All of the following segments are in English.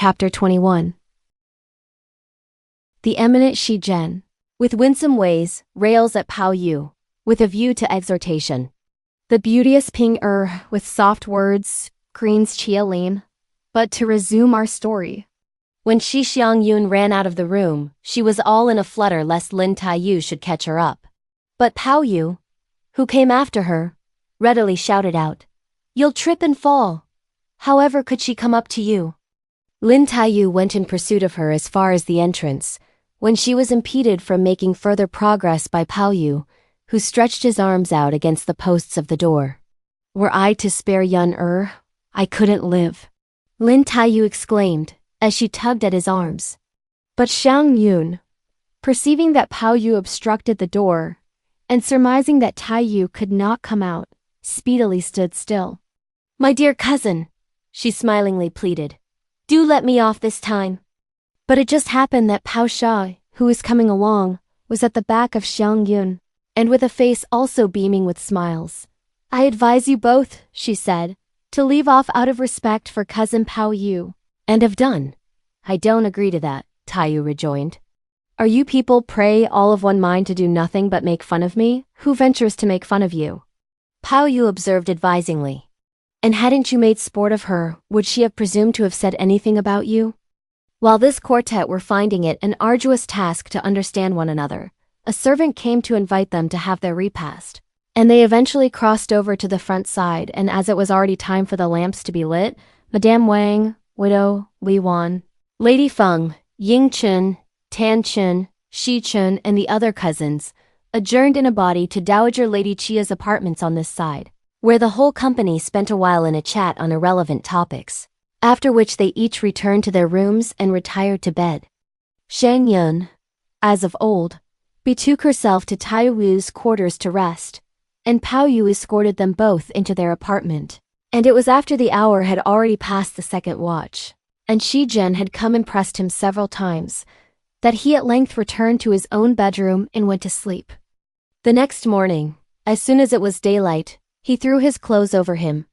Chapter 21. The eminent Hsi Jen, with winsome ways, rails at Pao-yü, with a view to exhortation. The beauteous P'ing Erh, with soft words, greens Chia Lien. But to resume our story. When Hsi Jen ran out of the room, she was all in a flutter lest Lin Daiyu should catch her up. But Pao-yü, who came after her, readily shouted out, "You'll trip and fall. However could she come up to you?" Lin Daiyu went in pursuit of her as far as the entrance, when she was impeded from making further progress by Pao-yü, who stretched his arms out against the posts of the door. "Were I to spare P'ing Erh, I couldn't live," Lin Daiyu exclaimed, as she tugged at his arms. But Xiang Yun, perceiving that Pao-yü obstructed the door, and surmising that Daiyu could not come out, speedily stood still. "My dear cousin," she smilingly pleaded, "do let me off this time." But it just happened that Bao-Chiau, who was coming along, was at the back of Xiang Yun, and with a face also beaming with smiles. "I advise you both," she said, "to leave off out of respect for cousin Pao-yü." "And have done." "I don't agree to that," Daiyu rejoined. "Are you people, pray, all of one mind to do nothing but make fun of me? Who ventures to make fun of you?" Pao-yü observed advisingly. "And hadn't you made sport of her, would she have presumed to have said anything about you?" While this quartet were finding it an arduous task to understand one another, a servant came to invite them to have their repast, and they eventually crossed over to the front side, and as it was already time for the lamps to be lit, Madame Wang, widow, Li Wan, Lady Feng, Ying Chun, Tan Chun, Hsi Chun, and the other cousins adjourned in a body to Dowager Lady Chia's apartments on this side, where the whole company spent a while in a chat on irrelevant topics, after which they each returned to their rooms and retired to bed. Xiang Yun, as of old, betook herself to Daiyu's quarters to rest, and Pao-yü escorted them both into their apartment. And it was after the hour had already passed the second watch, and Hsi Jen had come and pressed him several times, that he at length returned to his own bedroom and went to sleep. The next morning, as soon as it was daylight, he threw his clothes over him,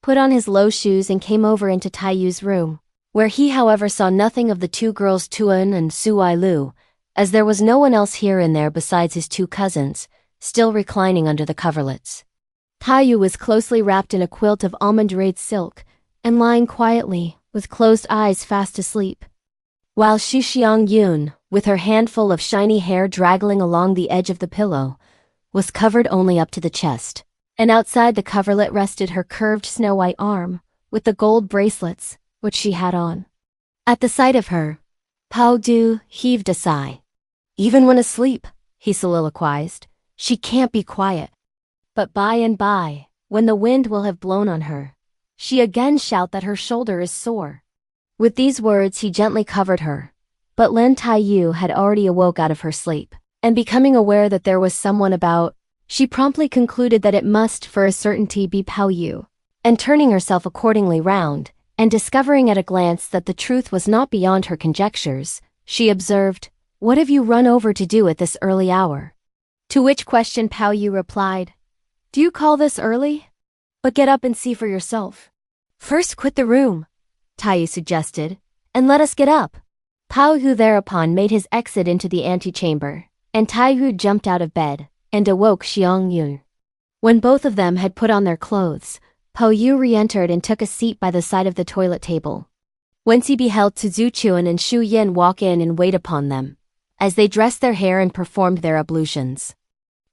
put on his low shoes and came over into Daiyu's room, where he however saw nothing of the two girls Tuan and Suai Lu, as there was no one else here and there besides his two cousins, still reclining under the coverlets. Daiyu was closely wrapped in a quilt of almond red silk, and lying quietly, with closed eyes fast asleep. While Hsi Jen, with her handful of shiny hair draggling along the edge of the pillow, was covered only up to the chest, and outside the coverlet rested her curved snow-white arm, with the gold bracelets, which she had on. At the sight of her, Pao-yü heaved a sigh. "Even when asleep," he soliloquized, "she can't be quiet. But by and by, when the wind will have blown on her, she again shout that her shoulder is sore." With these words he gently covered her, but Lin Daiyu had already awoke out of her sleep, and becoming aware that there was someone about, she promptly concluded that it must for a certainty be Pao-yü, and turning herself accordingly round, and discovering at a glance that the truth was not beyond her conjectures, she observed, "What have you run over to do at this early hour?" To which question Pao-yü replied, "Do you call this early? But get up and see for yourself." "First quit the room," Daiyu suggested, "and let us get up." Pao-yü thereupon made his exit into the antechamber, and Daiyu jumped out of bed, and awoke Xiang Yun. When both of them had put on their clothes, Pao-yü re-entered and took a seat by the side of the toilet table, whence he beheld Zhu Chuan and Xu Yin walk in and wait upon them, as they dressed their hair and performed their ablutions.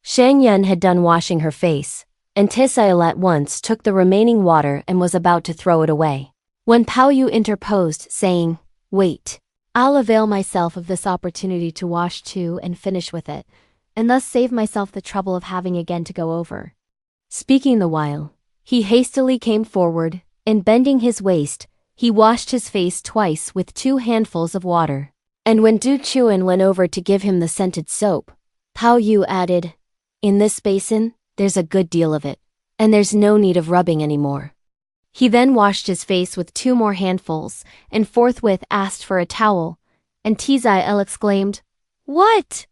Xiang Yun had done washing her face, and Tisiel at once took the remaining water and was about to throw it away, when Pao-yü interposed, saying, "Wait, I'll avail myself of this opportunity to wash too and finish with it, and thus save myself the trouble of having again to go over." Speaking the while, he hastily came forward, and bending his waist, he washed his face twice with 2 handfuls of water. And when Zhu Chuan went over to give him the scented soap, Pao-yü added, "In this basin, there's a good deal of it, and there's no need of rubbing any more." He then washed his face with 2 more handfuls, and forthwith asked for a towel, and Tisiel exclaimed, "What?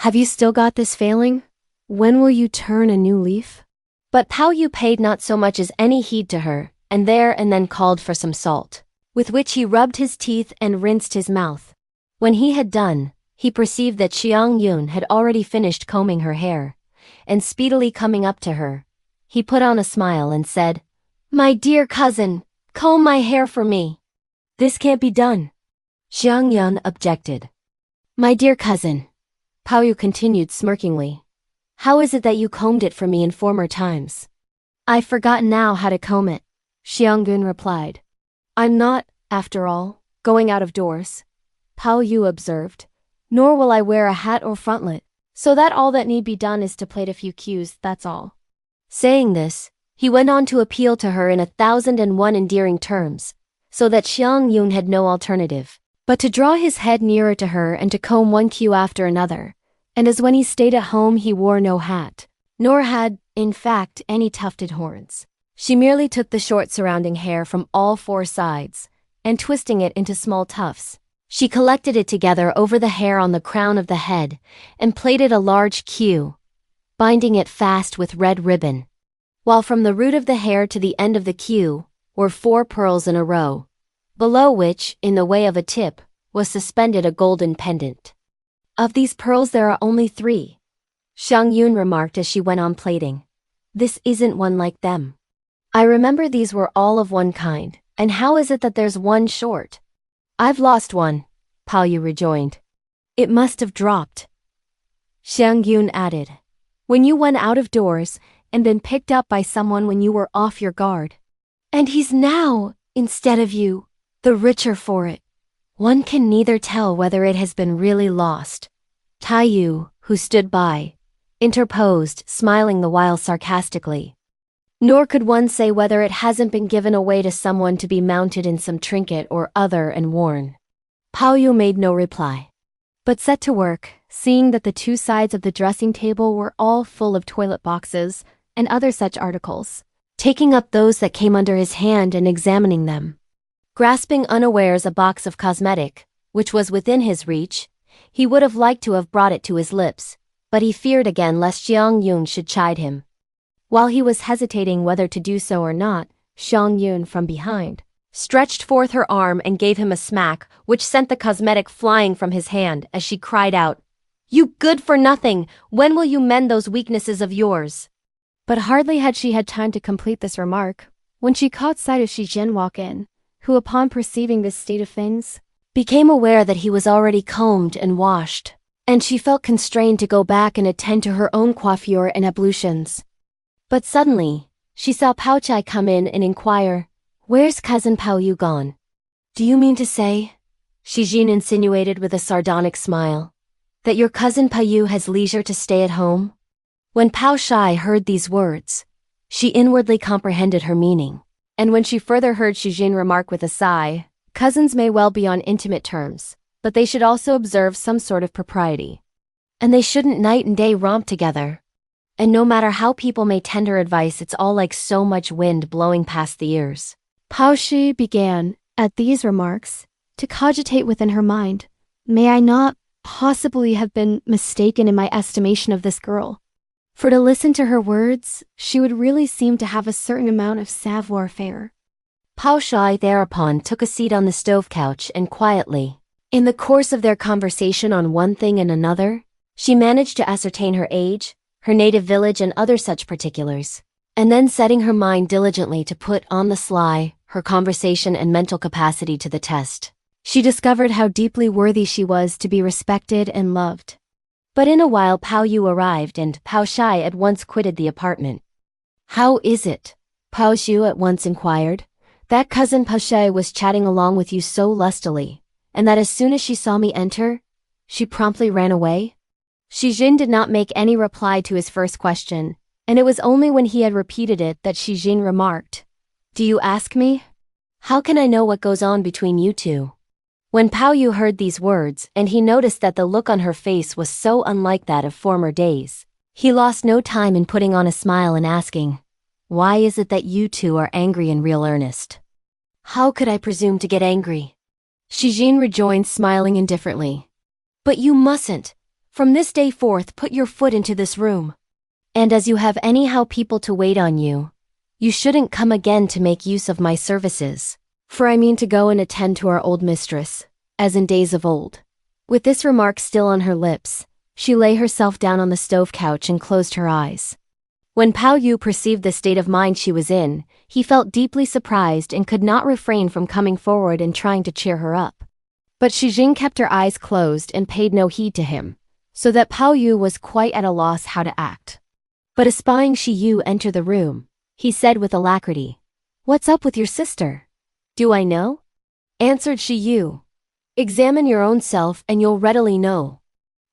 Have you still got this failing? When will you turn a new leaf?" But Pao-yü paid not so much as any heed to her, and there and then called for some salt. with which he rubbed his teeth and rinsed his mouth. When he had done, he perceived that Xiang Yun had already finished combing her hair, and speedily coming up to her, he put on a smile and said, "My dear cousin, comb my hair for me." "This can't be done," Xiang Yun objected. "My dear cousin," Pao-yü continued smirkingly, "how is it that you combed it for me in former times?" "I've forgotten now how to comb it," Xiang Yun replied. "I'm not, after all, going out of doors," Pao-yü observed, "nor will I wear a hat or frontlet, so that all that need be done is to plait a few queues, that's all." Saying this, he went on to appeal to her in 1,001 endearing terms, so that Xiang Yun had no alternative but to draw his head nearer to her and to comb one queue after another, and as when he stayed at home he wore no hat, nor had, in fact, any tufted horns. She merely took the short surrounding hair from all four sides, and twisting it into small tufts, she collected it together over the hair on the crown of the head, and plaited a large queue, binding it fast with red ribbon, while from the root of the hair to the end of the queue were 4 pearls in a row, below which, in the way of a tip, was suspended a golden pendant. "Of these pearls there are only 3, Xiang Yun remarked as she went on plaiting. "This isn't one like them. I remember these were all of one kind, and how is it that there's one short?" "I've lost one," Pao-yü rejoined. "It must have dropped," Xiang Yun added, "when you went out of doors and been picked up by someone when you were off your guard. And he's now, instead of you, the richer for it. One can neither tell whether it has been really lost." Daiyu, who stood by, interposed, smiling the while sarcastically. "Nor could one say whether it hasn't been given away to someone to be mounted in some trinket or other and worn." Pao-yü made no reply, but set to work, seeing that the 2 sides of the dressing table were all full of toilet boxes and other such articles, taking up those that came under his hand and examining them. Grasping unawares a box of cosmetic, which was within his reach, he would have liked to have brought it to his lips, but he feared again lest Xiang Yun should chide him. While he was hesitating whether to do so or not, Xiang Yun, from behind, stretched forth her arm and gave him a smack which sent the cosmetic flying from his hand as she cried out, "You good-for-nothing! When will you mend those weaknesses of yours?" But hardly had she had time to complete this remark, when she caught sight of Hsi Jen walk in, who, upon perceiving this state of things, became aware that he was already combed and washed, and she felt constrained to go back and attend to her own coiffure and ablutions. But suddenly, she saw Baochiau come in and inquire, "Where's cousin Pao-yü gone?" "Do you mean to say," Hsi Jen insinuated with a sardonic smile, "that your cousin Pao-yü has leisure to stay at home?" When Baochiau heard these words, she inwardly comprehended her meaning, and when she further heard Hsi Jen remark with a sigh, "Cousins may well be on intimate terms, but they should also observe some sort of propriety. And they shouldn't night and day romp together. And no matter how people may tender advice, it's all like so much wind blowing past the ears." Pao-shi began, at these remarks, to cogitate within her mind, "May I not possibly have been mistaken in my estimation of this girl? For to listen to her words, she would really seem to have a certain amount of savoir-faire." Pao-shi thereupon took a seat on the stove couch and quietly, in the course of their conversation on one thing and another, she managed to ascertain her age, her native village and other such particulars, and then setting her mind diligently to put on the sly her conversation and mental capacity to the test, she discovered how deeply worthy she was to be respected and loved. But in a while Pao-yü arrived and Pao-shi at once quitted the apartment. "How is it," Pao-yü at once inquired, "that cousin Pao-shi was chatting along with you so lustily, and that as soon as she saw me enter, she promptly ran away?" Hsi Jen did not make any reply to his first question, and it was only when he had repeated it that Hsi Jen remarked, "Do you ask me? How can I know what goes on between you two?" When Pao-yü heard these words and he noticed that the look on her face was so unlike that of former days, he lost no time in putting on a smile and asking, "Why is it that you two are angry in real earnest?" "How could I presume to get angry?" Hsi Jen rejoined, smiling indifferently. "But you mustn't, from this day forth, put your foot into this room. And as you have anyhow people to wait on you, you shouldn't come again to make use of my services." For I mean to go and attend to our old mistress, as in days of old." With this remark still on her lips, she lay herself down on the stove couch and closed her eyes. When Pao-yü perceived the state of mind she was in, he felt deeply surprised and could not refrain from coming forward and trying to cheer her up. But Hsi Jen kept her eyes closed and paid no heed to him, so that Pao-yü was quite at a loss how to act. But espying Hsi Jen enter the room, he said with alacrity, "What's up with your sister?" "Do I know?" answered Hsi Jen. "Examine your own self and you'll readily know."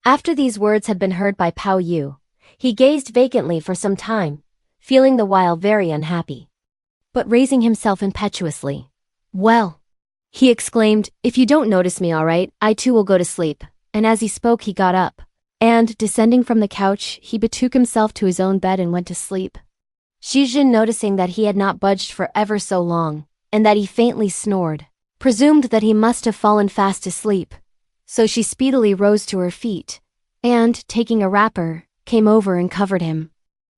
After these words had been heard by Pao-yü, he gazed vacantly for some time, feeling the while very unhappy. But raising himself impetuously, "Well," he exclaimed, "if you don't notice me all right, I too will go to sleep." And as he spoke he got up, and, descending from the couch, he betook himself to his own bed and went to sleep. Hsi Jen, noticing that he had not budged for ever so long, and that he faintly snored, presumed that he must have fallen fast asleep, so she speedily rose to her feet, and, taking a wrapper, came over and covered him.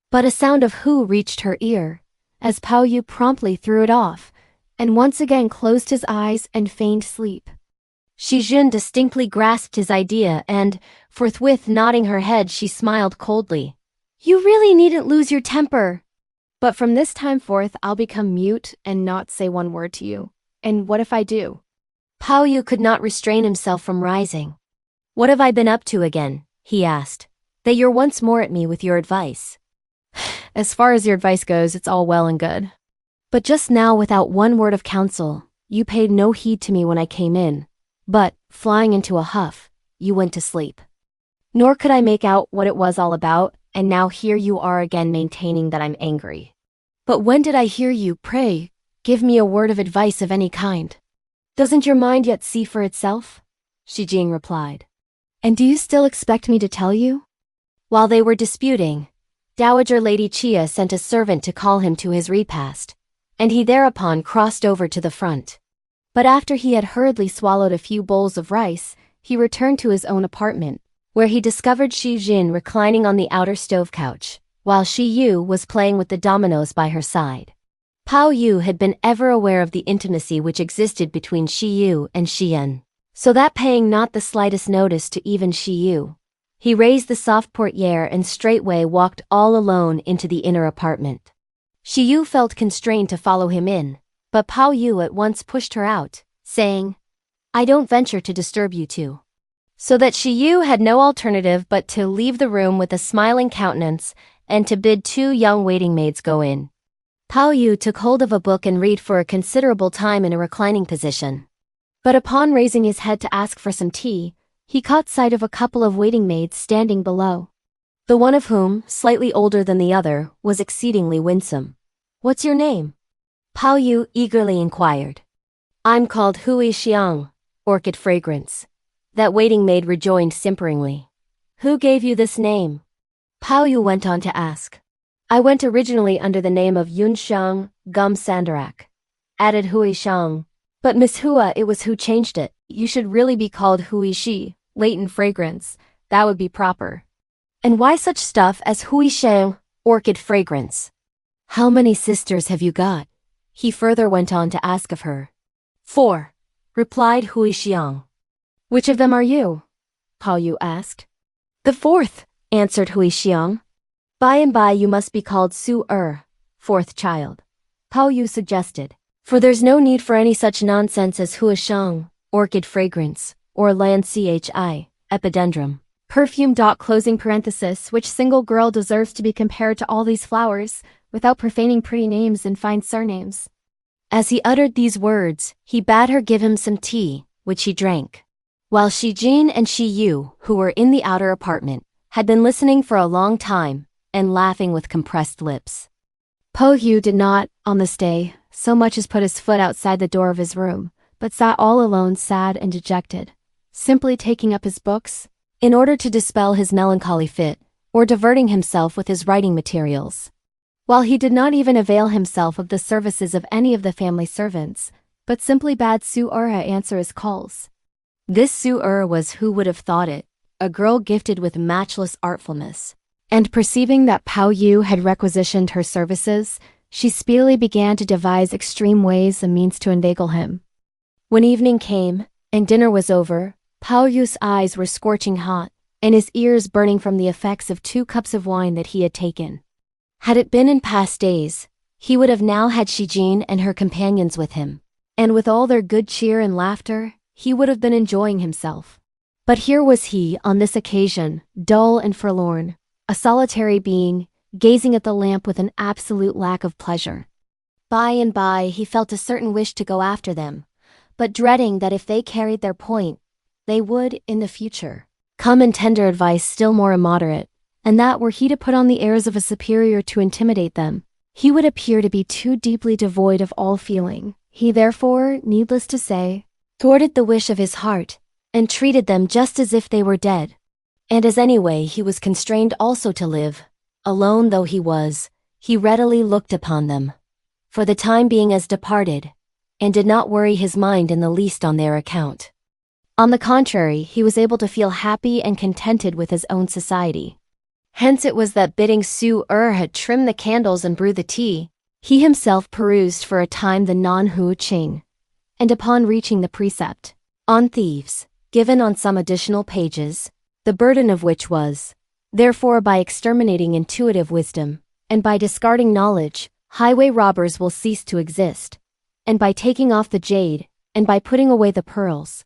But a sound of "who" reached her ear, as Pao-yü promptly threw it off, and once again closed his eyes and feigned sleep. Hsi Jen distinctly grasped his idea and, forthwith nodding her head, she smiled coldly. "You really needn't lose your temper. But from this time forth I'll become mute and not say one word to you. And what if I do?" Pao-yü could not restrain himself from rising. "What have I been up to again?" he asked, "that you're once more at me with your advice?" "As far as your advice goes, it's all well and good. But just now, without one word of counsel, you paid no heed to me when I came in, but, flying into a huff, you went to sleep. Nor could I make out what it was all about, and now here you are again maintaining that I'm angry. But when did I hear you, pray, give me a word of advice of any kind?" "Doesn't your mind yet see for itself?" Hsi Jen replied. "And do you still expect me to tell you?" While they were disputing, Dowager Lady Chia sent a servant to call him to his repast, and he thereupon crossed over to the front. But after he had hurriedly swallowed a few bowls of rice, he returned to his own apartment, where he discovered Hsi Jen reclining on the outer stove couch, while Hsi Yu was playing with the dominoes by her side. Pao-yü had been ever aware of the intimacy which existed between Hsi Yu and Hsi Jen, so that paying not the slightest notice to even Hsi Yu, he raised the soft portiere and straightway walked all alone into the inner apartment. Hsi Yu felt constrained to follow him in, but Pao-yü at once pushed her out, saying, "I don't venture to disturb you two." So that Hsi Yu had no alternative but to leave the room with a smiling countenance and to bid two young waiting maids go in. Pao-yü took hold of a book and read for a considerable time in a reclining position. But upon raising his head to ask for some tea, he caught sight of a couple of waiting maids standing below. The one of whom, slightly older than the other, was exceedingly winsome. "What's your name?" Pao-yü eagerly inquired. "I'm called Hui Xiang, Orchid Fragrance," that waiting maid rejoined simperingly. "Who gave you this name?" Pao-yü went on to ask. "I went originally under the name of Yun Xiang, Gum Sandarak," added Hui Xiang. "But Miss Hua, it was who changed it. You should really be called Hui Shi, Latent Fragrance. That would be proper." "And why such stuff as Hui Xiang, Orchid Fragrance? How many sisters have you got?" he further went on to ask of her. "4," replied Hui Xiang. "Which of them are you?" Pao-yü asked. "The fourth," answered Hui Xiang. "By and by you must be called Su-er, fourth child," Pao-yü suggested. "For there's no need for any such nonsense as Hui Xiang, Orchid Fragrance, or Lan Chi, Epidendrum, perfume. Closing parenthesis, which single girl deserves to be compared to all these flowers, without profaning pretty names and fine surnames?" As he uttered these words, he bade her give him some tea, which he drank. While Hsi Jen and Hsi Yu, who were in the outer apartment, had been listening for a long time, and laughing with compressed lips. Pao-yü did not, on this day, so much as put his foot outside the door of his room, but sat all alone sad and dejected, simply taking up his books, in order to dispel his melancholy fit, or diverting himself with his writing materials. While he did not even avail himself of the services of any of the family servants, but simply bade Su-er answer his calls. This Su-er was, who would have thought it, a girl gifted with matchless artfulness, and perceiving that Pao-yü had requisitioned her services, she speedily began to devise extreme ways and means to inveigle him. When evening came, and dinner was over, Pao-yu's eyes were scorching hot, and his ears burning from the effects of 2 cups of wine that he had taken. Had it been in past days, he would have now had Hsi Jen and her companions with him, and with all their good cheer and laughter, he would have been enjoying himself. But here was he, on this occasion, dull and forlorn, a solitary being, gazing at the lamp with an absolute lack of pleasure. By and by he felt a certain wish to go after them, but dreading that if they carried their point, they would, in the future, come and tender advice still more immoderate, and that were he to put on the airs of a superior to intimidate them, he would appear to be too deeply devoid of all feeling. He therefore, needless to say, thwarted the wish of his heart, and treated them just as if they were dead. And as anyway he was constrained also to live, alone though he was, he readily looked upon them, for the time being as departed, and did not worry his mind in the least on their account. On the contrary, he was able to feel happy and contented with his own society. Hence it was that bidding P'ing Erh had trim the candles and brew the tea, he himself perused for a time the non-hu ching, and upon reaching the precept on thieves, given on some additional pages, the burden of which was, therefore by exterminating intuitive wisdom, and by discarding knowledge, highway robbers will cease to exist, and by taking off the jade, and by putting away the pearls,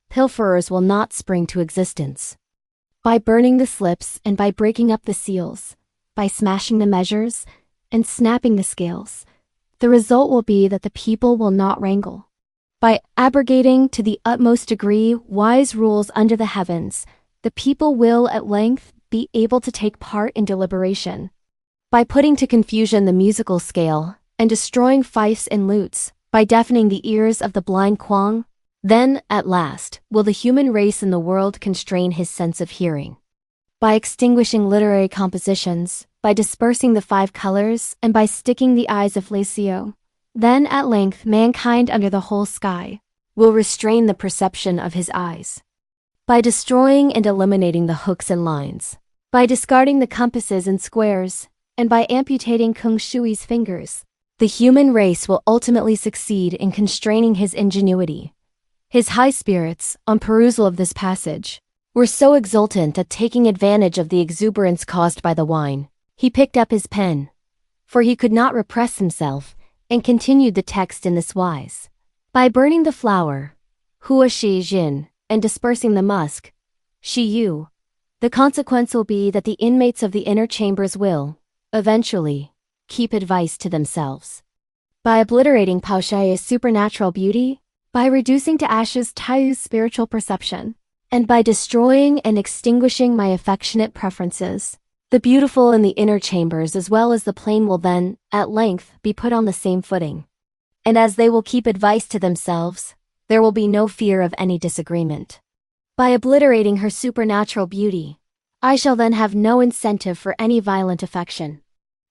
pilferers will not spring to existence. By burning the slips and by breaking up the seals, by smashing the measures and snapping the scales, the result will be that the people will not wrangle. By abrogating to the utmost degree wise rules under the heavens, the people will at length be able to take part in deliberation. By putting to confusion the musical scale and destroying fifes and lutes, by deafening the ears of the blind Kwang, then, at last, will the human race in the world constrain his sense of hearing. By extinguishing literary compositions, by dispersing the 5 colors, and by sticking the eyes of Lacio, then at length mankind under the whole sky will restrain the perception of his eyes. By destroying and eliminating the hooks and lines, by discarding the compasses and squares, and by amputating Kung Shui's fingers, the human race will ultimately succeed in constraining his ingenuity. His high spirits, on perusal of this passage, were so exultant that taking advantage of the exuberance caused by the wine, he picked up his pen, for he could not repress himself, and continued the text in this wise. By burning the flower, Hsi Jen, and dispersing the musk, Hsi, the consequence will be that the inmates of the inner chambers will, eventually, keep advice to themselves. By obliterating Baochiau's supernatural beauty, by reducing to ashes Daiyu's spiritual perception, and by destroying and extinguishing my affectionate preferences, the beautiful in the inner chambers as well as the plain will then, at length, be put on the same footing. And as they will keep advice to themselves, there will be no fear of any disagreement. By obliterating her supernatural beauty, I shall then have no incentive for any violent affection.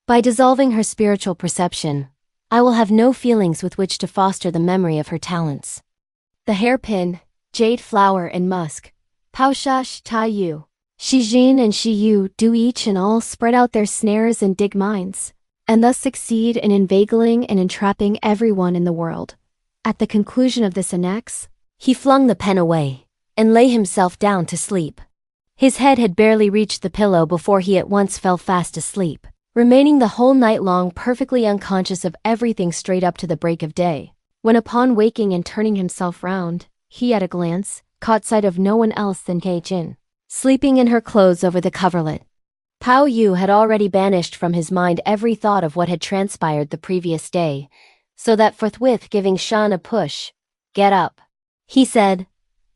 By dissolving her spiritual perception, I will have no feelings with which to foster the memory of her talents. The hairpin, jade flower and musk, Pao-Chiau, Daiyu, Hsi Jen and Hsi do each and all spread out their snares and dig mines, and thus succeed in inveigling and entrapping everyone in the world. At the conclusion of this annex, he flung the pen away, and lay himself down to sleep. His head had barely reached the pillow before he at once fell fast asleep, remaining the whole night long perfectly unconscious of everything straight up to the break of day, when upon waking and turning himself round, he at a glance caught sight of no one else than Hsi Jen, sleeping in her clothes over the coverlet. Pao-yü had already banished from his mind every thought of what had transpired the previous day, so that forthwith giving Shan a push, "Get up," he said,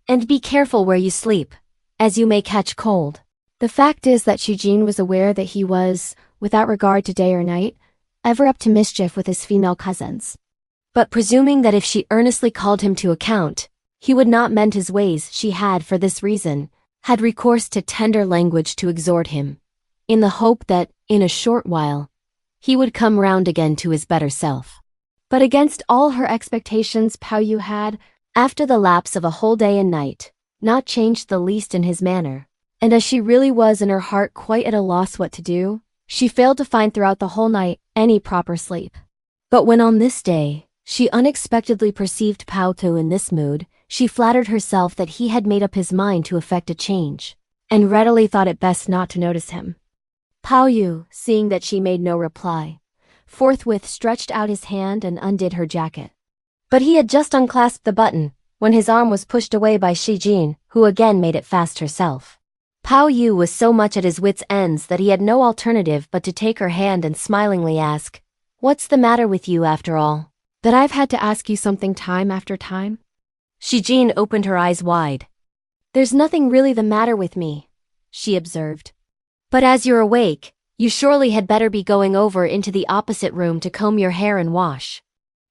"and be careful where you sleep, as you may catch cold." The fact is that Hsi Jen was aware that he was, without regard to day or night, ever up to mischief with his female cousins. But presuming that if she earnestly called him to account, he would not mend his ways, she had, for this reason, had recourse to tender language to exhort him, in the hope that, in a short while, he would come round again to his better self. But against all her expectations, Pao-yü had, after the lapse of a whole day and night, not changed the least in his manner, and as she really was in her heart quite at a loss what to do, she failed to find throughout the whole night any proper sleep. But when on this day, she unexpectedly perceived Pao-yü in this mood, she flattered herself that he had made up his mind to effect a change, and readily thought it best not to notice him. Pao-yü, seeing that she made no reply, forthwith stretched out his hand and undid her jacket. But he had just unclasped the button, when his arm was pushed away by Hsi Jen, who again made it fast herself. Pao-yü was so much at his wits' ends that he had no alternative but to take her hand and smilingly ask, "What's the matter with you after all? That I've had to ask you something time after time?" Hsi Jen opened her eyes wide. "There's nothing really the matter with me," she observed. "But as you're awake, you surely had better be going over into the opposite room to comb your hair and wash.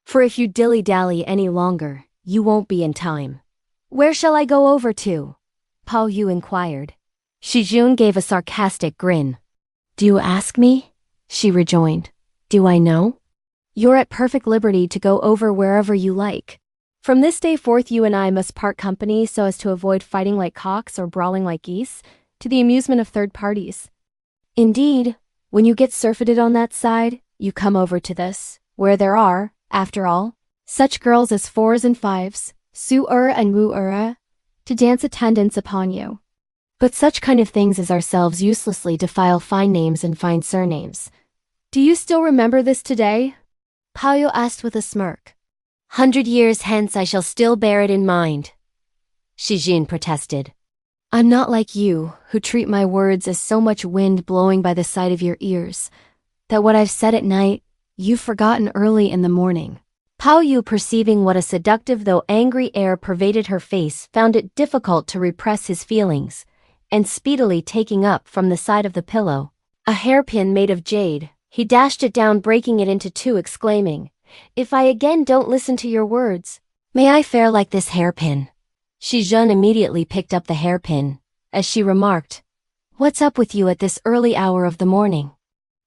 For if you dilly-dally any longer, you won't be in time." "Where shall I go over to?" Pao-yü inquired. Hsi Jen gave a sarcastic grin. "Do you ask me?" she rejoined. "Do I know? You're at perfect liberty to go over wherever you like. From this day forth you and I must part company so as to avoid fighting like cocks or brawling like geese, to the amusement of third parties. Indeed, when you get surfeited on that side, you come over to this, where there are, after all, such girls as 4s and 5s, Su-er and Wu-er, to dance attendance upon you. But such kind of things as ourselves uselessly defile fine names and fine surnames. Do you still remember this today?" Pao-yü asked with a smirk. "100 years hence I shall still bear it in mind," Hsi Jen protested. "I'm not like you, who treat my words as so much wind blowing by the side of your ears, that what I've said at night, you've forgotten early in the morning." Pao-yü, perceiving what a seductive though angry air pervaded her face, found it difficult to repress his feelings, and speedily taking up from the side of the pillow a hairpin made of jade, he dashed it down, breaking it into two, exclaiming, "If I again don't listen to your words, may I fare like this hairpin." Hsi Jen immediately picked up the hairpin, as she remarked, "What's up with you at this early hour of the morning?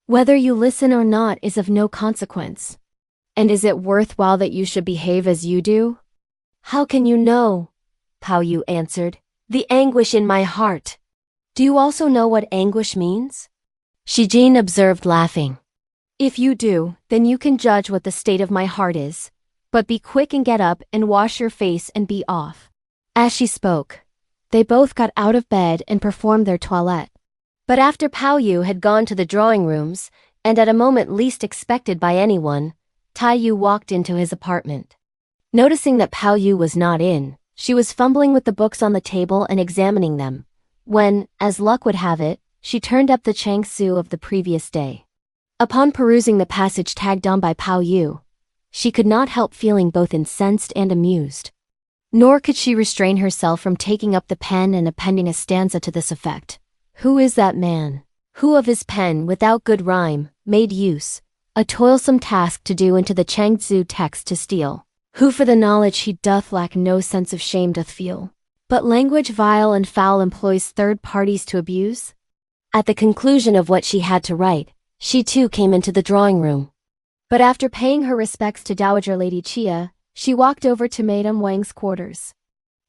Whether you listen or not is of no consequence. And is it worthwhile that you should behave as you do?" "How can you know?" Pao-yü answered. "The anguish in my heart." "Do you also know what anguish means?" Hsi Jen observed, laughing. "If you do, then you can judge what the state of my heart is. But be quick and get up and wash your face and be off." As she spoke, they both got out of bed and performed their toilette. But after Pao-yü had gone to the drawing rooms, and at a moment least expected by anyone, Daiyu walked into his apartment. Noticing that Pao-yü was not in, she was fumbling with the books on the table and examining them, when, as luck would have it, she turned up the Changsu of the previous day. Upon perusing the passage tagged on by Pao-yü, she could not help feeling both incensed and amused. Nor could she restrain herself from taking up the pen and appending a stanza to this effect. "Who is that man, who of his pen without good rhyme, made use, a toilsome task to do into the Changsu text to steal? Who for the knowledge he doth lack no sense of shame doth feel, but language vile and foul employs third parties to abuse?" At the conclusion of what she had to write, she too came into the drawing room. But after paying her respects to Dowager Lady Chia, she walked over to Madame Wang's quarters.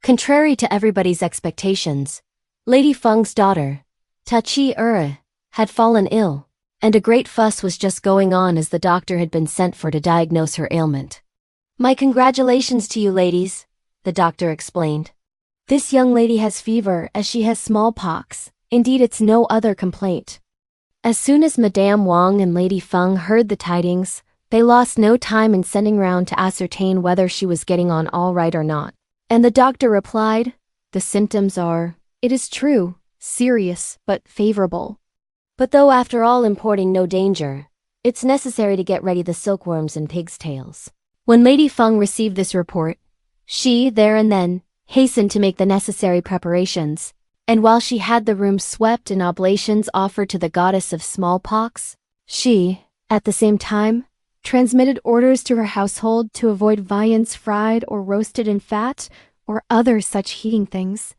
Contrary to everybody's expectations, Lady Feng's daughter, P'ing Erh, had fallen ill, and a great fuss was just going on as the doctor had been sent for to diagnose her ailment. "My congratulations to you, ladies," the doctor explained. "This young lady has fever as she has smallpox. Indeed, it's no other complaint." As soon as Madame Wang and Lady Feng heard the tidings, they lost no time in sending round to ascertain whether she was getting on all right or not. And the doctor replied, "The symptoms are, it is true, serious but favorable. But though after all importing no danger, it's necessary to get ready the silkworms and pig's tails." When Lady Feng received this report, she, there and then, hastened to make the necessary preparations, and while she had the room swept and oblations offered to the goddess of smallpox, she, at the same time, transmitted orders to her household to avoid viands fried or roasted in fat, or other such heating things,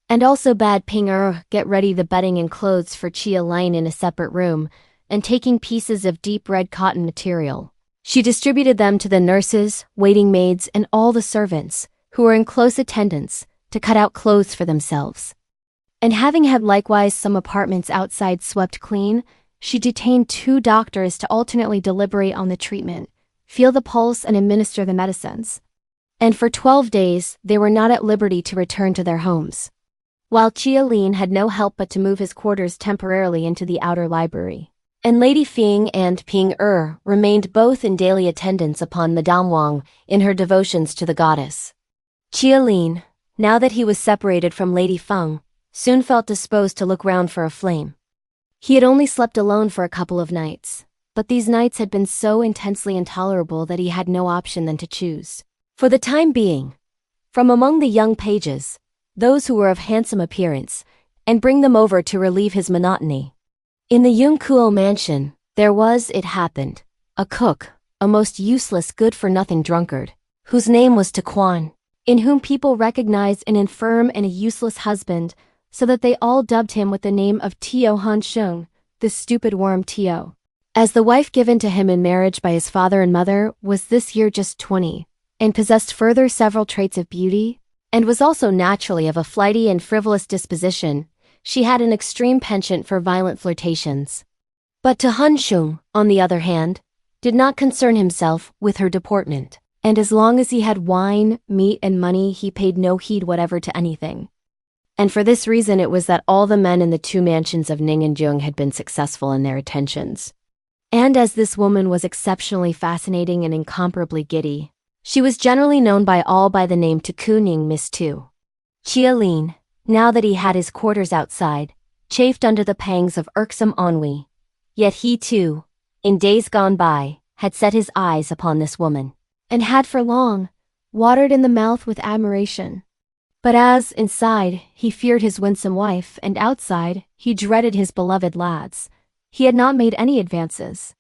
and also bade P'ing Erh get ready the bedding and clothes for Chia Lien in a separate room, and taking pieces of deep red cotton material, she distributed them to the nurses, waiting maids, and all the servants, who were in close attendance, to cut out clothes for themselves. And having had likewise some apartments outside swept clean, she detained 2 doctors to alternately deliberate on the treatment, feel the pulse and administer the medicines. And for 12 days, they were not at liberty to return to their homes. While Chia Lien had no help but to move his quarters temporarily into the outer library. And Lady Feng and P'ing Erh remained both in daily attendance upon Madame Wang in her devotions to the goddess. Chia Lien, now that he was separated from Lady Feng, soon felt disposed to look round for a flame. He had only slept alone for a couple of nights, but these nights had been so intensely intolerable that he had no option than to choose, for the time being, from among the young pages, those who were of handsome appearance, and bring them over to relieve his monotony. In the Yunkuo mansion, there was, it happened, a cook, a most useless good-for-nothing drunkard, whose name was Taquan, in whom people recognized an infirm and a useless husband, so that they all dubbed him with the name of Tio Han Sheng, the stupid worm Tio. As the wife given to him in marriage by his father and mother was this year just 20, and possessed further several traits of beauty, and was also naturally of a flighty and frivolous disposition, she had an extreme penchant for violent flirtations. But to Han Sheng, on the other hand, did not concern himself with her deportment, and as long as he had wine, meat, and money, he paid no heed whatever to anything. And for this reason it was that all the men in the two mansions of Ning and Jung had been successful in their attentions. And as this woman was exceptionally fascinating and incomparably giddy, she was generally known by all by the name Takuning Miss Tu. Chia Lien, now that he had his quarters outside, chafed under the pangs of irksome ennui. Yet he too, in days gone by, had set his eyes upon this woman, and had for long watered in the mouth with admiration. But as, inside, he feared his winsome wife, and outside, he dreaded his beloved lads, he had not made any advances.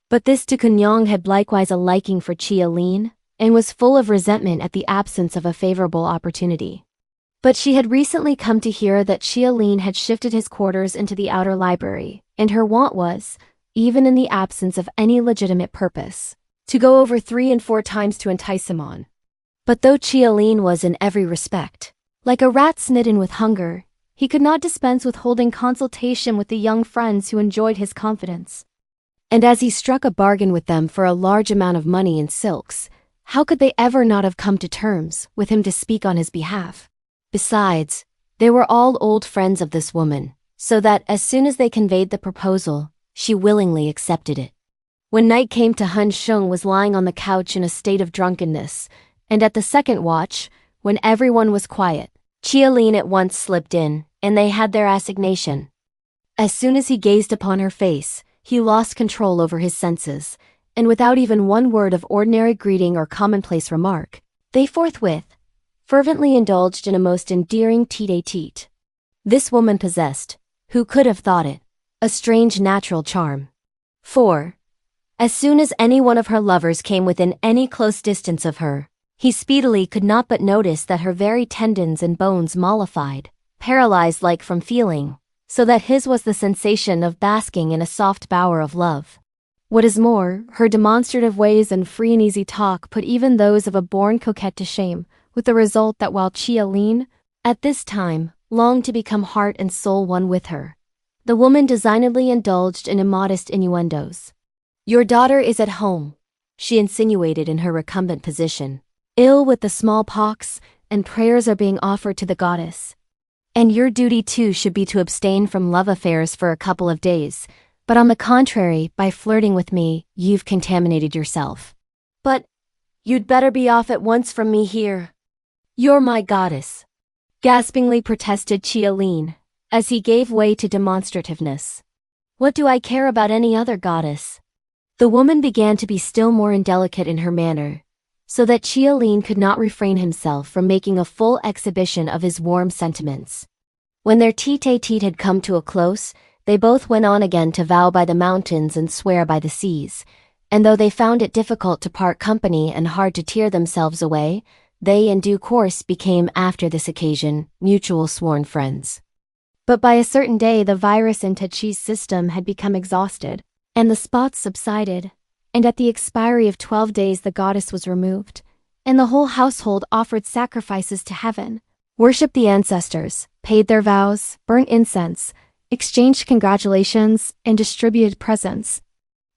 But this Tukunyong had likewise a liking for Chia Lien, and was full of resentment at the absence of a favorable opportunity. But she had recently come to hear that Chia Lien had shifted his quarters into the outer library, and her want was, even in the absence of any legitimate purpose, to go over 3 and 4 times to entice him on. But though Chia Lien was in every respect like a rat smitten with hunger, he could not dispense with holding consultation with the young friends who enjoyed his confidence. And as he struck a bargain with them for a large amount of money in silks, how could they ever not have come to terms with him to speak on his behalf? Besides, they were all old friends of this woman, so that as soon as they conveyed the proposal, she willingly accepted it. When night came to, Han Sheng was lying on the couch in a state of drunkenness, and at the second watch, when everyone was quiet, Chia Lien at once slipped in, and they had their assignation. As soon as he gazed upon her face, he lost control over his senses, and without even one word of ordinary greeting or commonplace remark, they forthwith fervently indulged in a most endearing tete-a-tete. This woman possessed, who could have thought it, a strange natural charm. For, as soon as any one of her lovers came within any close distance of her, he speedily could not but notice that her very tendons and bones mollified, paralyzed like from feeling, so that his was the sensation of basking in a soft bower of love. What is more, her demonstrative ways and free and easy talk put even those of a born coquette to shame, with the result that while Chia Lien, at this time, longed to become heart and soul one with her, the woman designedly indulged in immodest innuendos. "Your daughter is at home," she insinuated in her recumbent position, "ill with the smallpox, and prayers are being offered to the goddess. And your duty too should be to abstain from love affairs for a couple of days, but on the contrary, by flirting with me, you've contaminated yourself. But you'd better be off at once from me here. You're my goddess," gaspingly protested Chia Lien, as he gave way to demonstrativeness. "What do I care about any other goddess?" The woman began to be still more indelicate in her manner, so that Chia Lien could not refrain himself from making a full exhibition of his warm sentiments. When their tete-a-tete had come to a close, they both went on again to vow by the mountains and swear by the seas, and though they found it difficult to part company and hard to tear themselves away, they in due course became, after this occasion, mutual sworn friends. But by a certain day the virus in Tachi's system had become exhausted, and the spots subsided, and at the expiry of 12 days the goddess was removed, and the whole household offered sacrifices to heaven, worshipped the ancestors, paid their vows, burnt incense, exchanged congratulations, and distributed presents.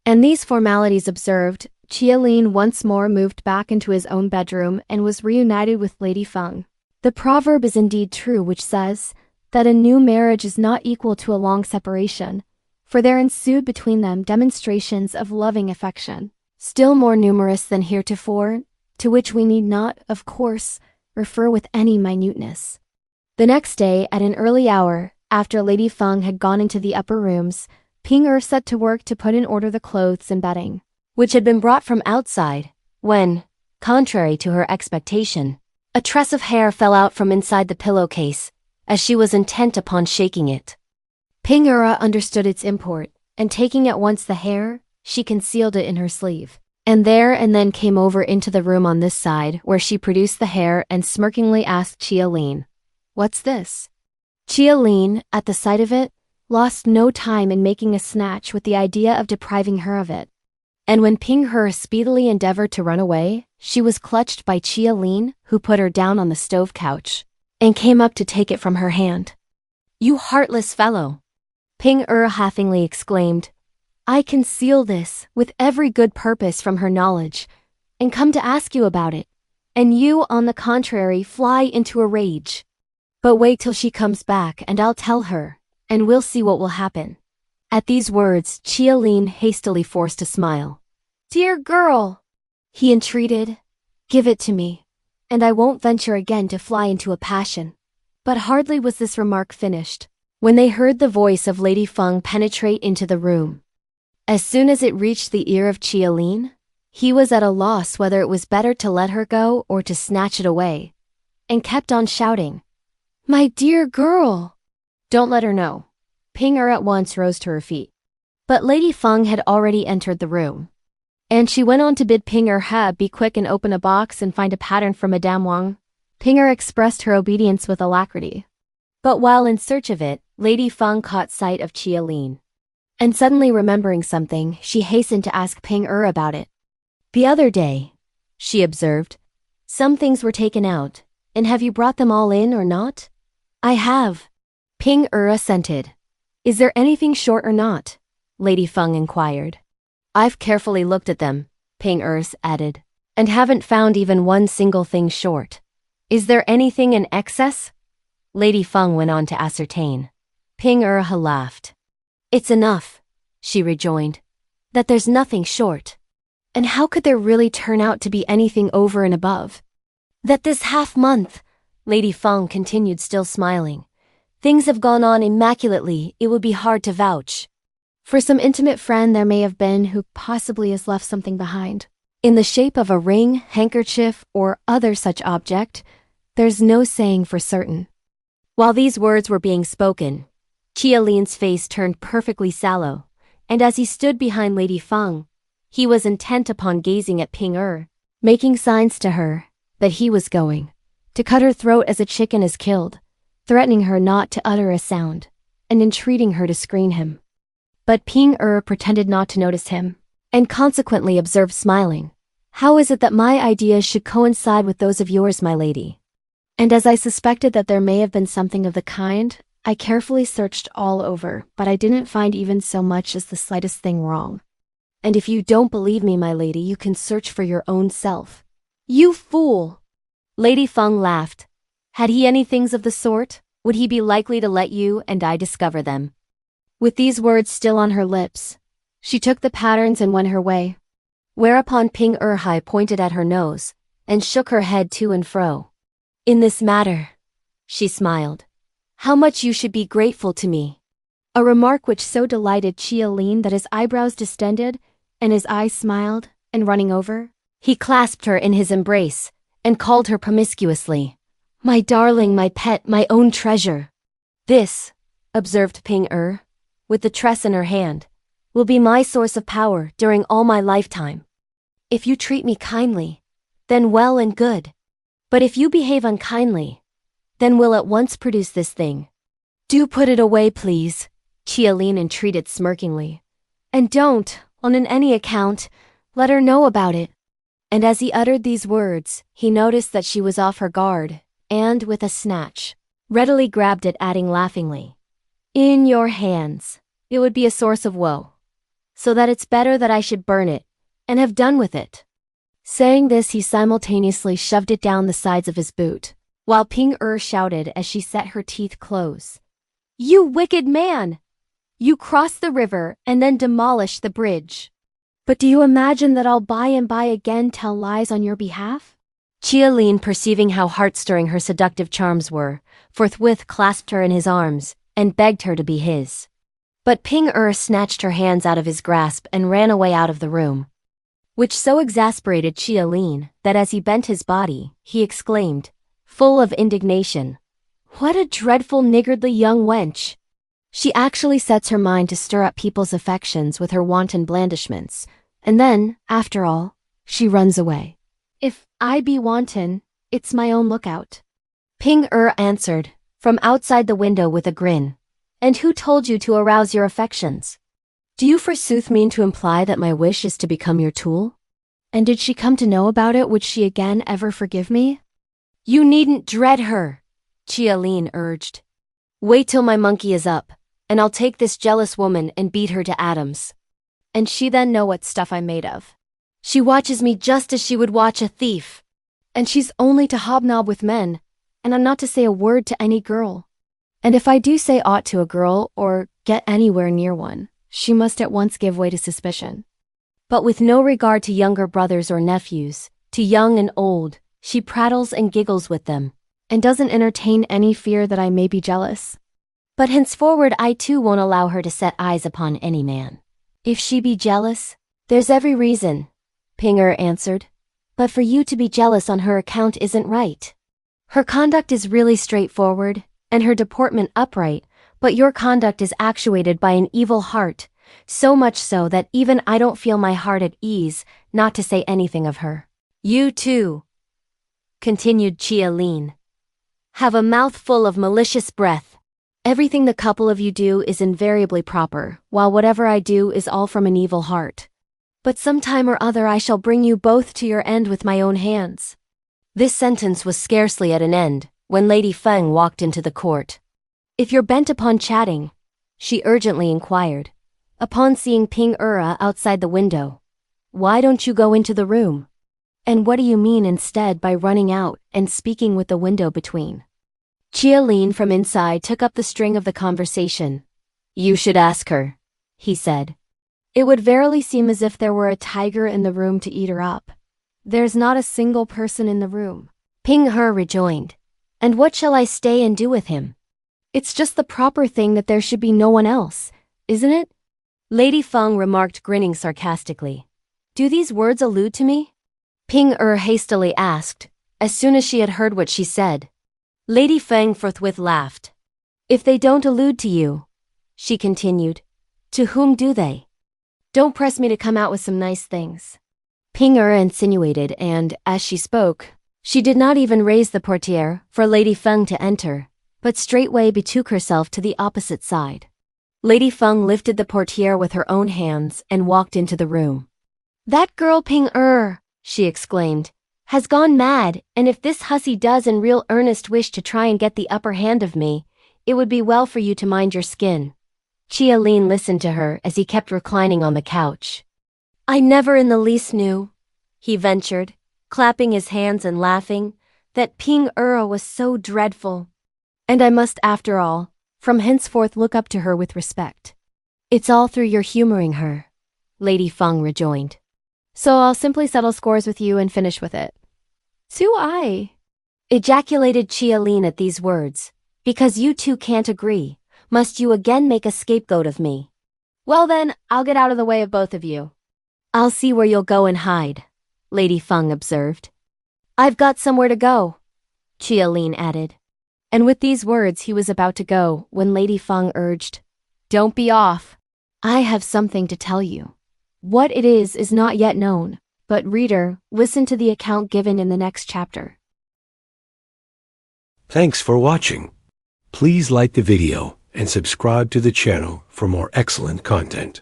And these formalities observed, Chia Lien once more moved back into his own bedroom and was reunited with Lady Feng. The proverb is indeed true which says that a new marriage is not equal to a long separation, for there ensued between them demonstrations of loving affection, still more numerous than heretofore, to which we need not, of course, refer with any minuteness. The next day, at an early hour, after Lady Feng had gone into the upper rooms, P'ing Erh set to work to put in order the clothes and bedding, which had been brought from outside, when, contrary to her expectation, a tress of hair fell out from inside the pillowcase, as she was intent upon shaking it. P'ing Erh understood its import, and taking at once the hair, she concealed it in her sleeve, and there and then came over into the room on this side, where she produced the hair and smirkingly asked Chia Lien, "What's this?" Chia Lien, at the sight of it, lost no time in making a snatch with the idea of depriving her of it. And when P'ing Erh speedily endeavored to run away, she was clutched by Chia Lien, who put her down on the stove couch, and came up to take it from her hand. "You heartless fellow!" P'ing Erh laughingly exclaimed. "I conceal this with every good purpose from her knowledge, and come to ask you about it, and you, on the contrary, fly into a rage. But wait till she comes back and I'll tell her, and we'll see what will happen." At these words, Chia Lien hastily forced a smile. "Dear girl," he entreated, "give it to me, and I won't venture again to fly into a passion." But hardly was this remark finished, when they heard the voice of Lady Feng penetrate into the room. As soon as it reached the ear of Chia Lien, he was at a loss whether it was better to let her go or to snatch it away, and kept on shouting, "My dear girl!" "Don't let her know." P'ing Erh at once rose to her feet. But Lady Feng had already entered the room, and she went on to bid P'ing Erh be quick and open a box and find a pattern for Madame Wang. P'ing Erh expressed her obedience with alacrity. But while in search of it, Lady Feng caught sight of Chia Lien, and suddenly remembering something, she hastened to ask P'ing Erh about it. "The other day," she observed, "some things were taken out, and have you brought them all in or not?" "I have." P'ing Erh assented. "Is there anything short or not?" Lady Feng inquired. "I've carefully looked at them," P'ing Erh added, "and haven't found even one single thing short." "Is there anything in excess?" Lady Feng went on to ascertain. P'ing Erh laughed. "It's enough," she rejoined, "that there's nothing short. And how could there really turn out to be anything over and above? That this half-month," Lady Feng continued, still smiling, "things have gone on immaculately, it would be hard to vouch. For some intimate friend there may have been who possibly has left something behind, in the shape of a ring, handkerchief, or other such object. There's no saying for certain." While these words were being spoken, Chia Lien's face turned perfectly sallow, and as he stood behind Lady Feng, he was intent upon gazing at P'ing Erh, making signs to her that he was going to cut her throat as a chicken is killed, threatening her not to utter a sound, and entreating her to screen him. But P'ing Erh pretended not to notice him, and consequently observed smiling, "How is it that my ideas should coincide with those of yours, my lady?" And as I suspected that there may have been something of the kind, I carefully searched all over, but I didn't find even so much as the slightest thing wrong. And if you don't believe me, my lady, you can search for your own self. "You fool!" Lady Feng laughed. "Had he any things of the sort, would he be likely to let you and I discover them?" With these words still on her lips, she took the patterns and went her way. Whereupon P'ing Erh pointed at her nose, and shook her head to and fro. "In this matter," she smiled, "how much you should be grateful to me." A remark which so delighted Chia Lien that his eyebrows distended, and his eyes smiled, and running over, he clasped her in his embrace, and called her promiscuously, "My darling, my pet, my own treasure." "This," observed P'ing Erh, with the tress in her hand, "will be my source of power during all my lifetime. If you treat me kindly, then well and good. But if you behave unkindly, then we'll at once produce this thing." "Do put it away, please," Chia Lien entreated smirkingly. "And don't, on any account, let her know about it." And as he uttered these words, he noticed that she was off her guard, and, with a snatch, readily grabbed it, adding laughingly, "In your hands, it would be a source of woe, so that it's better that I should burn it, and have done with it." Saying this, he simultaneously shoved it down the sides of his boot, while P'ing Erh shouted as she set her teeth close. "You wicked man! You crossed the river and then demolished the bridge. But do you imagine that I'll by and by again tell lies on your behalf?" Chia Lien, perceiving how heart-stirring her seductive charms were, forthwith clasped her in his arms and begged her to be his. But P'ing Erh snatched her hands out of his grasp and ran away out of the room, which so exasperated Chia Lien that as he bent his body, he exclaimed, full of indignation, "What a dreadful niggardly young wench! She actually sets her mind to stir up people's affections with her wanton blandishments, and then, after all, she runs away. If I be wanton, it's my own lookout." P'ing Erh answered, from outside the window with a grin, "And who told you to arouse your affections? Do you forsooth mean to imply that my wish is to become your tool? And did she come to know about it, would she again ever forgive me?" "You needn't dread her," Chia Lien urged. "Wait till my monkey is up, and I'll take this jealous woman and beat her to atoms. And she then know what stuff I'm made of. She watches me just as she would watch a thief. And she's only to hobnob with men, and I'm not to say a word to any girl. And if I do say aught to a girl, or get anywhere near one, she must at once give way to suspicion. But with no regard to younger brothers or nephews, to young and old, she prattles and giggles with them, and doesn't entertain any fear that I may be jealous. But henceforward I too won't allow her to set eyes upon any man. If she be jealous, there's every reason," P'ing Erh answered. "But for you to be jealous on her account isn't right. Her conduct is really straightforward, and her deportment upright, but your conduct is actuated by an evil heart, so much so that even I don't feel my heart at ease, not to say anything of her. You too," continued Chia Lien, "have a mouthful of malicious breath. Everything the couple of you do is invariably proper, while whatever I do is all from an evil heart. But some time or other I shall bring you both to your end with my own hands." This sentence was scarcely at an end when Lady Feng walked into the court. "If you're bent upon chatting," she urgently inquired, upon seeing P'ing Erh outside the window, "why don't you go into the room? And what do you mean instead by running out and speaking with the window between?" Chia Lien from inside took up the string of the conversation. "You should ask her," he said. "It would verily seem as if there were a tiger in the room to eat her up." "There's not a single person in the room," P'ing Erh rejoined. "And what shall I stay and do with him? It's just the proper thing that there should be no one else, isn't it?" Lady Feng remarked, grinning sarcastically. "Do these words allude to me?" P'ing Erh hastily asked, as soon as she had heard what she said. Lady Feng forthwith laughed. "If they don't allude to you," she continued, "to whom do they? Don't press me to come out with some nice things," P'ing Erh insinuated, and, as she spoke, she did not even raise the portiere for Lady Feng to enter, but straightway betook herself to the opposite side. Lady Feng lifted the portiere with her own hands and walked into the room. "That girl P'ing Erh," she exclaimed, "has gone mad, and if this hussy does in real earnest wish to try and get the upper hand of me, it would be well for you to mind your skin." Chia Lien listened to her as he kept reclining on the couch. "I never in the least knew," he ventured, clapping his hands and laughing, "that P'ing Erh was so dreadful. And I must, after all, from henceforth look up to her with respect." "It's all through your humoring her," Lady Feng rejoined. "So I'll simply settle scores with you and finish with it." "So I," ejaculated Chia Lien at these words, "because you two can't agree, must you again make a scapegoat of me? Well then, I'll get out of the way of both of you." "I'll see where you'll go and hide," Lady Feng observed. "I've got somewhere to go," Chia Lien added. And with these words he was about to go when Lady Feng urged, "Don't be off. I have something to tell you. What it is not yet known, but reader, listen to the account given in the next chapter." Thanks for watching. Please like the video and subscribe to the channel for more excellent content.